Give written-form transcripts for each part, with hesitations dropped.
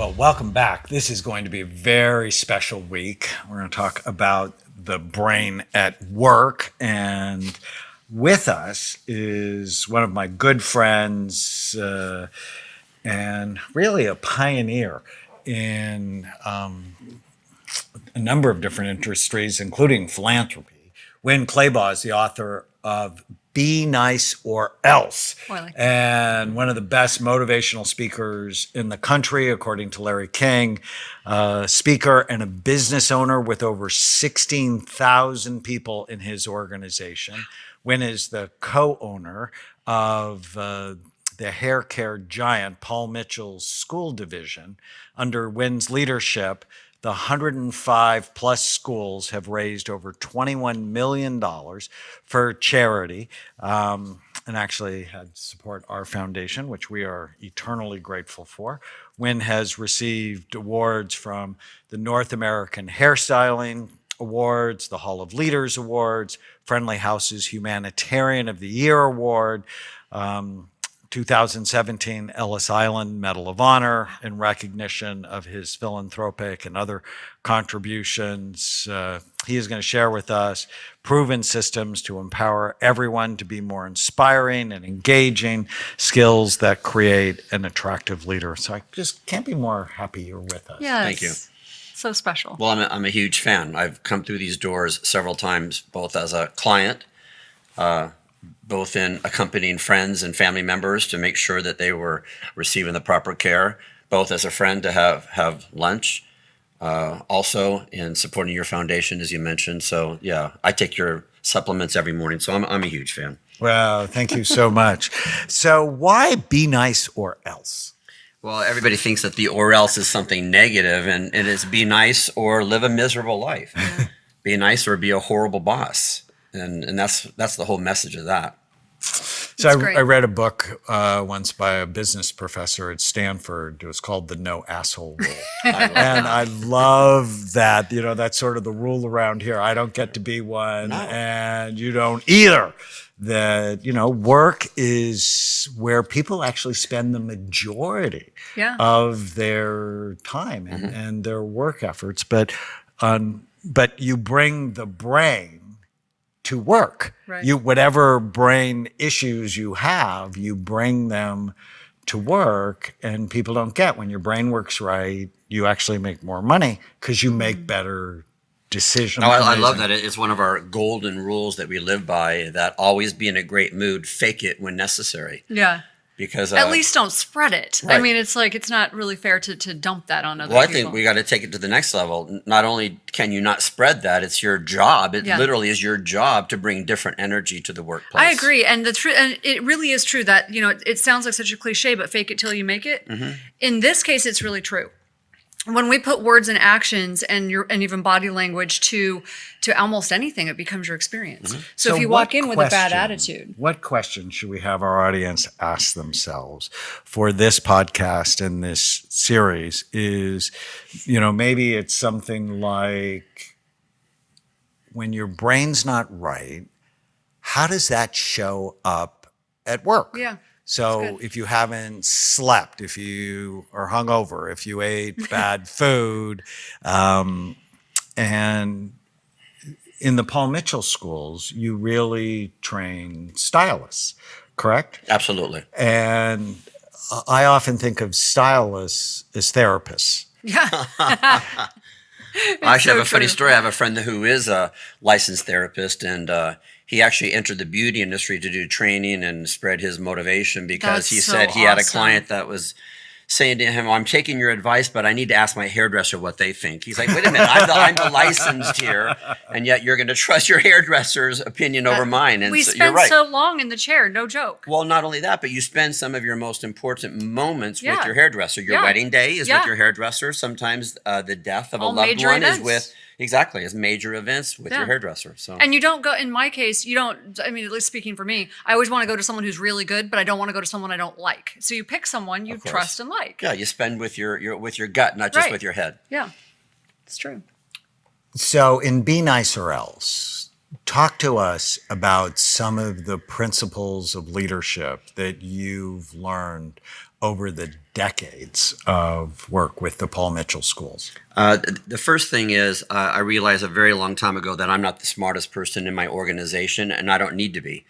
Well, welcome back. This is going to be a very special week. We're going to talk about the brain at work. And with us is one of my good friends and really a pioneer in a number of different industries, including philanthropy. Winn Claybaugh is the author of Be Nice or Else, and one of the best motivational speakers in the country, according to Larry King, speaker and a business owner with over 16,000 people in his organization. Winn is the co-owner of the hair care giant Paul Mitchell's school division. Under Winn's leadership, the 105 plus schools have raised over $21 million for charity, and actually had support our foundation, which we are eternally grateful for. Winn has received awards from the North American Hairstyling Awards, the Hall of Leaders Awards, Friendly House's Humanitarian of the Year Award, 2017 Ellis Island Medal of Honor in recognition of his philanthropic and other contributions. He is going to share with us proven systems to empower everyone to be more inspiring and engaging, skills that create an attractive leader. So I just can't be more happy you're with us. Yes. Thank you. So special. Well, I'm a huge fan. I've come through these doors several times, both as a client, both in accompanying friends and family members to make sure that they were receiving the proper care, both as a friend to have lunch, also in supporting your foundation, as you mentioned. So yeah, I take your supplements every morning, so I'm a huge fan. Well, thank you so much. So why Be Nice or Else? Well, everybody thinks that the or else is something negative, and it is be nice or live a miserable life. Yeah. Be nice or be a horrible boss. And that's the whole message of that. So I read a book once by a business professor at Stanford. It was called The No Asshole Rule. And I love that. You know, that's sort of the rule around here. I don't get to be one, and you don't either. That, you know, work is where people actually spend the majority of their time and their work efforts. But you bring the brain to work. Right. You, whatever brain issues you have, you bring them to work, and people don't get when your brain works right, you actually make more money because you make better decisions. No, I love that. It's one of our golden rules that we live by, that always be in a great mood, fake it when necessary. Yeah. Because at least don't spread it. Right. I mean, it's like, it's not really fair to dump that on other people. Well, I think we got to take it to the next level. Not only can you not spread that, it's your job. It literally is your job to bring different energy to the workplace. I agree. And and it really is true that, you know, it sounds like such a cliche, but fake it till you make it. Mm-hmm. In this case, it's really true. When we put words and actions and even body language to almost anything, it becomes your experience. Mm-hmm. So if you walk in with a bad attitude. What question should we have our audience ask themselves for this podcast and this series is, you know, maybe it's something like, when your brain's not right, how does that show up at work? Yeah. So if you haven't slept, if you are hungover, if you ate bad food, and in the Paul Mitchell schools, you really train stylists, correct? Absolutely. And I often think of stylists as therapists. Yeah. I actually have a funny story. I have a friend who is a licensed therapist, and he actually entered the beauty industry to do training and spread his motivation because he said he had a client that was saying to him, I'm taking your advice, but I need to ask my hairdresser what they think. He's like, wait a minute, I'm the licensed here, and yet you're going to trust your hairdresser's opinion over mine. And we so, spend you're right. so long in the chair, no joke. Well, not only that, but you spend some of your most important moments with your hairdresser. Your wedding day is with your hairdresser. Sometimes the death of a loved one is with... Exactly, as major events with your hairdresser. So, and you don't go, in my case, you don't, I mean, at least speaking for me, I always want to go to someone who's really good, but I don't want to go to someone I don't like. So you pick someone you trust and like. Yeah, you spend with your gut, not just with your head. Yeah, it's true. So in Be Nice or Else, talk to us about some of the principles of leadership that you've learned over the decades of work with the Paul Mitchell schools? The first thing is I realized a very long time ago that I'm not the smartest person in my organization, and I don't need to be.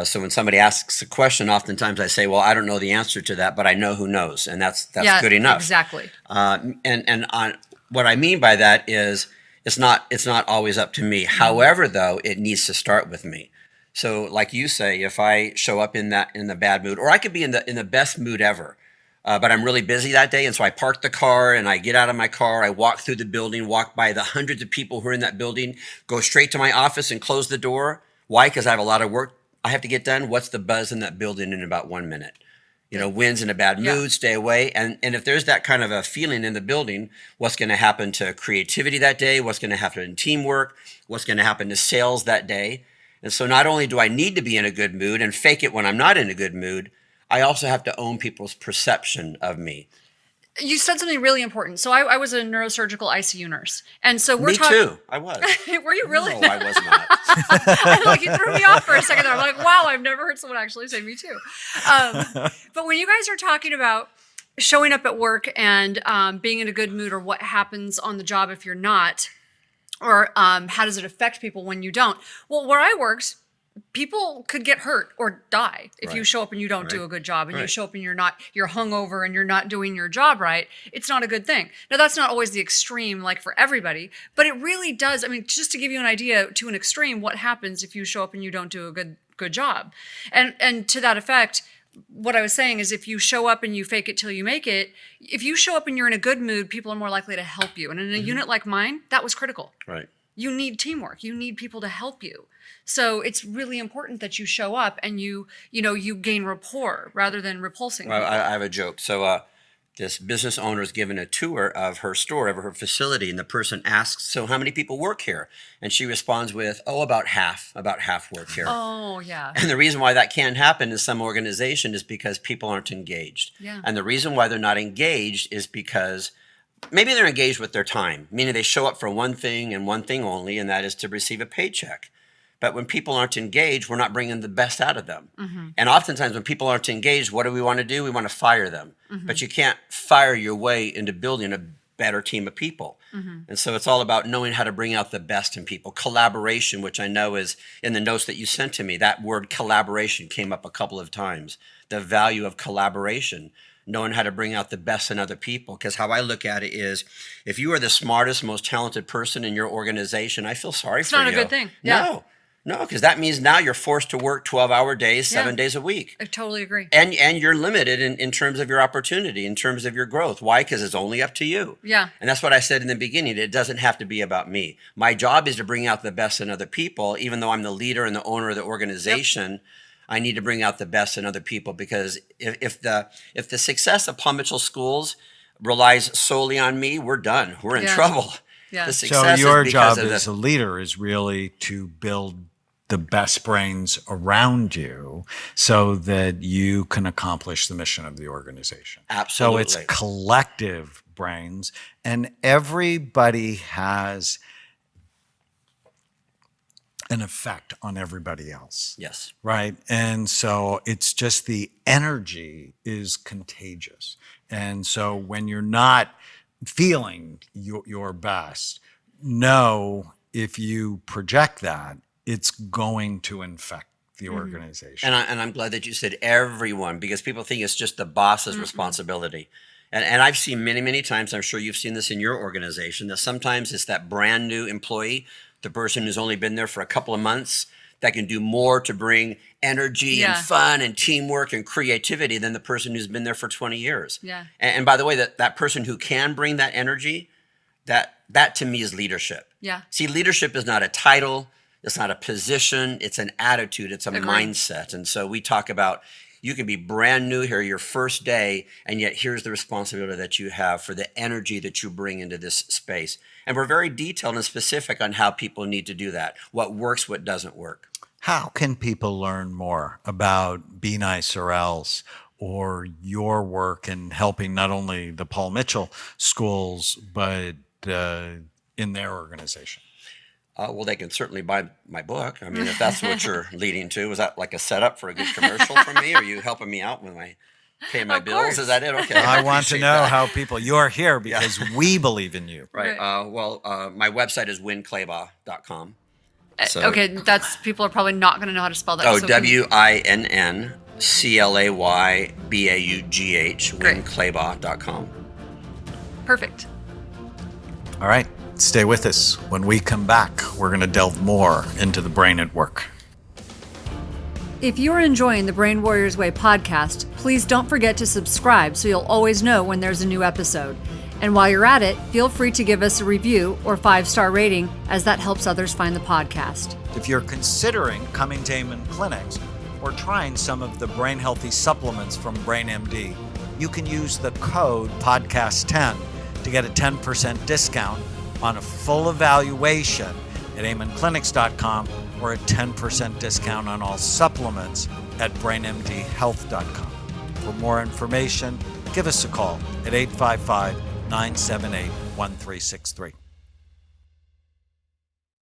So when somebody asks a question, oftentimes I say, well, I don't know the answer to that, but I know who knows, and that's good enough. Exactly. What I mean by that is it's not always up to me. However, though, it needs to start with me. So like you say, if I show up in the bad mood, or I could be in the best mood ever, but I'm really busy that day, and so I park the car and I get out of my car, I walk through the building, walk by the hundreds of people who are in that building, go straight to my office and close the door. Why? Because I have a lot of work I have to get done. What's the buzz in that building in about 1 minute? Wynn's in a bad mood, stay away. And if there's that kind of a feeling in the building, what's going to happen to creativity that day? What's going to happen in teamwork? What's going to happen to sales that day? And so not only do I need to be in a good mood and fake it when I'm not in a good mood, I also have to own people's perception of me. You said something really important. So I was a neurosurgical ICU nurse. And so we're Me too. I was. Were you really? No, I was not. Like, you threw me off for a second there. I'm like, wow, I've never heard someone actually say me too. But when you guys are talking about showing up at work and being in a good mood, or what happens on the job if you're not, or how does it affect people when you don't? Well, where I worked, people could get hurt or die if you show up and you don't do a good job, and you show up and you're hungover and you're not doing your job right. It's not a good thing. Now, that's not always the extreme, like for everybody, but it really does. I mean, just to give you an idea to an extreme, what happens if you show up and you don't do a good job? And to that effect, what I was saying is, if you show up and you fake it till you make it, if you show up and you're in a good mood, people are more likely to help you. And in a unit like mine, that was critical. Right. You need teamwork. You need people to help you. So it's really important that you show up and you gain rapport rather than repulsing. Well, I have a joke. So this business owner is given a tour of her store, of her facility, and the person asks, so how many people work here? And she responds with, about half work here. Oh, yeah. And the reason why that can't happen in some organization is because people aren't engaged. Yeah. And the reason why they're not engaged is because maybe they're engaged with their time, meaning they show up for one thing and one thing only, and that is to receive a paycheck. But when people aren't engaged, we're not bringing the best out of them. Mm-hmm. And oftentimes when people aren't engaged, what do we want to do? We want to fire them. Mm-hmm. But you can't fire your way into building a better team of people. Mm-hmm. And so it's all about knowing how to bring out the best in people. Collaboration, which I know is in the notes that you sent to me, that word collaboration came up a couple of times. The value of collaboration, knowing how to bring out the best in other people. Because how I look at it is, if you are the smartest, most talented person in your organization, I feel sorry for you. It's not a good thing. Yeah. No, because that means now you're forced to work 12-hour days, 7 days a week. I totally agree. And you're limited in terms of your opportunity, in terms of your growth. Why? Because it's only up to you. Yeah. And that's what I said in the beginning. It doesn't have to be about me. My job is to bring out the best in other people. Even though I'm the leader and the owner of the organization, I need to bring out the best in other people, because if the success of Paul Mitchell Schools relies solely on me, we're done. We're in trouble. Yeah. So your job as a leader is really to build the best brains around you so that you can accomplish the mission of the organization. Absolutely. So it's collective brains, and everybody has an effect on everybody else. Yes. Right? And so it's just the energy is contagious. And so when you're not feeling your best, know if you project that, it's going to infect the organization. And I'm glad that you said everyone, because people think it's just the boss's responsibility. And I've seen many, many times, I'm sure you've seen this in your organization, that sometimes it's that brand new employee, the person who's only been there for a couple of months, that can do more to bring energy and fun and teamwork and creativity than the person who's been there for 20 years. Yeah. And by the way, that person who can bring that energy, that to me is leadership. Yeah. See, leadership is not a title. It's not a position. It's an attitude. It's a mindset. And so we talk about, you can be brand new here, your first day, and yet here's the responsibility that you have for the energy that you bring into this space. And we're very detailed and specific on how people need to do that, what works, what doesn't work. How can people learn more about Be Nice or Else, or your work in helping not only the Paul Mitchell schools, but in their organization? Well, they can certainly buy my book. I mean, if that's what you're leading to. Was that like a setup for a good commercial for me? Or are you helping me out with my pay my Of bills. course. Is that it? Okay. I want to appreciate know that. how people, you're here because we believe in you. Right. Right. My website is winnclaybaugh.com. So, Okay, people are probably not going to know how to spell that. Oh, so can you- WINNCLAYBAUGH, Great. winnclaybaugh.com. Perfect. All right, stay with us. When we come back, we're going to delve more into the brain at work. If you're enjoying the Brain Warriors Way podcast, please don't forget to subscribe so you'll always know when there's a new episode. And while you're at it, feel free to give us a review or 5-star rating, as that helps others find the podcast. If you're considering coming to Amen Clinics or trying some of the brain healthy supplements from BrainMD, you can use the code podcast10 to get a 10% discount on a full evaluation at amenclinics.com or a 10% discount on all supplements at brainmdhealth.com. For more information, give us a call at 855-978-1363.